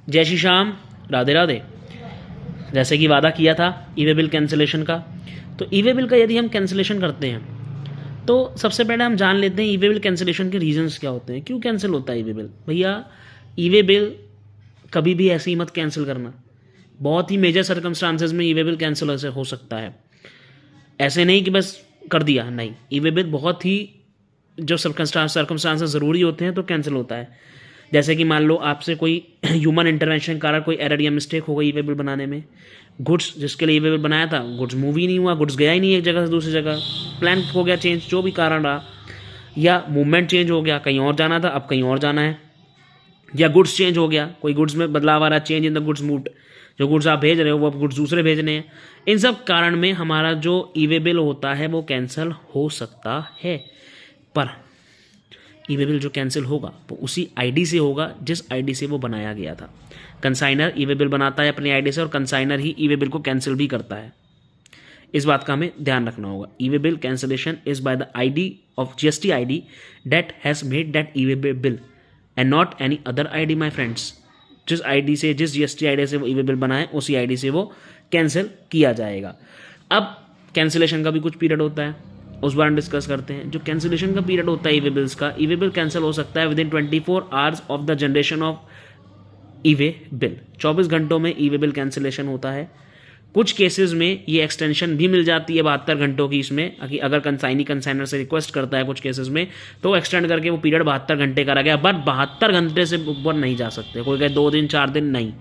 जय श्री श्याम, राधे राधे। जैसे कि वादा किया था ई वे बिल कैंसिलेशन का, तो ई वे बिल का यदि हम कैंसिलेशन करते हैं तो सबसे पहले हम जान लेते हैं ई वे बिल कैंसिलेशन के रीजंस क्या होते हैं, क्यों कैंसिल होता है ई वे बिल। भैया ई वे बिल कभी भी ऐसे ही मत कैंसिल करना, बहुत ही मेजर सर्कमस्टांसेस में ई वे बिल कैंसिल ऐसे हो सकता है, ऐसे नहीं कि बस कर दिया, नहीं। ई वे बिल बहुत ही जो सर्कमस्टांसेस ज़रूरी होते हैं तो कैंसिल होता है। जैसे कि मान लो आपसे कोई ह्यूमन इंटरवेंशन कारण कोई एरर या मिस्टेक हो गई ई वे बिल बनाने में, गुड्स जिसके लिए ई वे बिल बनाया था गुड्स मूव ही नहीं हुआ, गुड्स गया ही नहीं एक जगह से दूसरी जगह, प्लान हो गया चेंज, जो भी कारण रहा, या मूवमेंट चेंज हो गया, कहीं और जाना था अब कहीं और जाना है, या गुड्स चेंज हो गया, कोई गुड्स में बदलाव आ रहा है, change in the goods moved, जो गुड्स आप भेज रहे हो वो अब गुड्स दूसरे भेजने हैं। इन सब कारण में हमारा जो ई वे बिल होता है वो कैंसिल हो सकता है। पर ई वे बिल जो कैंसिल होगा वो उसी आईडी से होगा जिस आईडी से वो बनाया गया था। कंसाइनर ई वे बिल बनाता है अपनी आईडी से, और कंसाइनर ही ई वे बिल को कैंसिल भी करता है। इस बात का हमें ध्यान रखना होगा। E way bill cancellation is by the ID of GST ID that has made that e way bill and not any other ID my friends. जिस आईडी से, जिस जीएसटी आईडी से वो ई वे बिल बनाए उसी आईडी से वो cancel किया जाएगा। अब कैंसिलेशन का भी कुछ पीरियड होता है, उस बार हम डिस्कस करते हैं। जो कैंसिलेशन का पीरियड होता है ई वे बिल्स का, ई वे बिल कैंसिल हो सकता है with in 24 hours of the generation of E way bill. 24 घंटों में ई वे बिल कैंसिलेशन होता है। कुछ केसेस में ये एक्सटेंशन भी मिल जाती है 72 घंटों की, इसमें अगर कंसाइनर से रिक्वेस्ट करता है कुछ केसेस में तो एक्सटेंड करके वो पीरियड 72 घंटे करा गया। बट 72 घंटे से ऊपर नहीं जा सकते, कोई कहे 2 दिन 4 दिन, नहीं,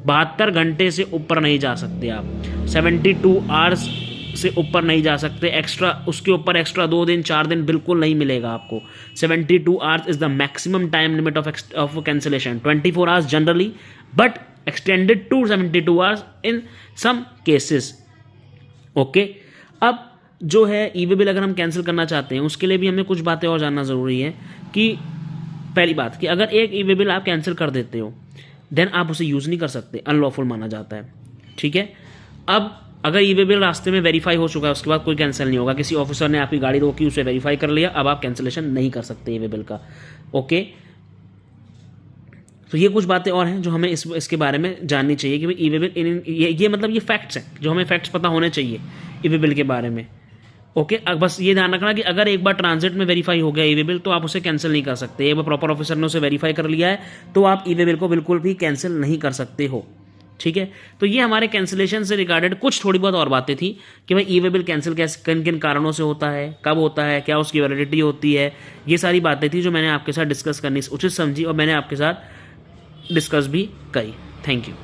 72 घंटे से ऊपर नहीं जा सकते आप, 72 आवर्स से ऊपर नहीं जा सकते। एक्स्ट्रा उसके ऊपर एक्स्ट्रा 2 दिन 4 दिन बिल्कुल नहीं मिलेगा आपको। 72 hours is the maximum time limit of cancellation, 24 hours generally, but extended to 72 hours in some cases. Okay, अब जो है ई वे बिल अगर हम कैंसिल करना चाहते हैं उसके लिए भी हमें कुछ बातें और जानना ज़रूरी है। कि पहली बात कि अगर एक ई वे बिल आप कैंसिल कर देते हो देन आप उसे यूज़ नहीं कर सकते, अनलॉफुल माना जाता है। ठीक है, अब अगर ई वे बिल रास्ते में वेरीफाई हो चुका है उसके बाद कोई कैंसिल नहीं होगा। किसी ऑफिसर ने आपकी गाड़ी रोकी, उसे वेरीफाई कर लिया, अब आप कैंसिलेशन नहीं कर सकते ई वे बिल का। ओके, तो ये कुछ बातें और हैं जो हमें इसके बारे में जाननी चाहिए कि भाई ई वे बिल ये मतलब ये फैक्ट्स हैं जो हमें फैक्ट्स पता होने चाहिए ई वे बिल के बारे में। ओके, बस ये ध्यान रखना कि अगर एक बार ट्रांजिट में वेरीफाई हो गया ई वे बिल तो आप उसे कैंसिल नहीं कर सकते। एक बार प्रॉपर ऑफिसर ने उसे वेरीफाई कर लिया है तो आप ई वे बिल को बिल्कुल भी कैंसिल नहीं कर सकते हो। ठीक है, तो ये हमारे कैंसिलेशन से रिगार्डेड कुछ थोड़ी बहुत और बातें थी कि भाई ई वे बिल कैंसिल कैसे, किन किन कारणों से होता है, कब होता है, क्या उसकी वैलिडिटी होती है, ये सारी बातें थी जो मैंने आपके साथ डिस्कस करनी उचित समझी और मैंने आपके साथ डिस्कस भी करी। Thank you.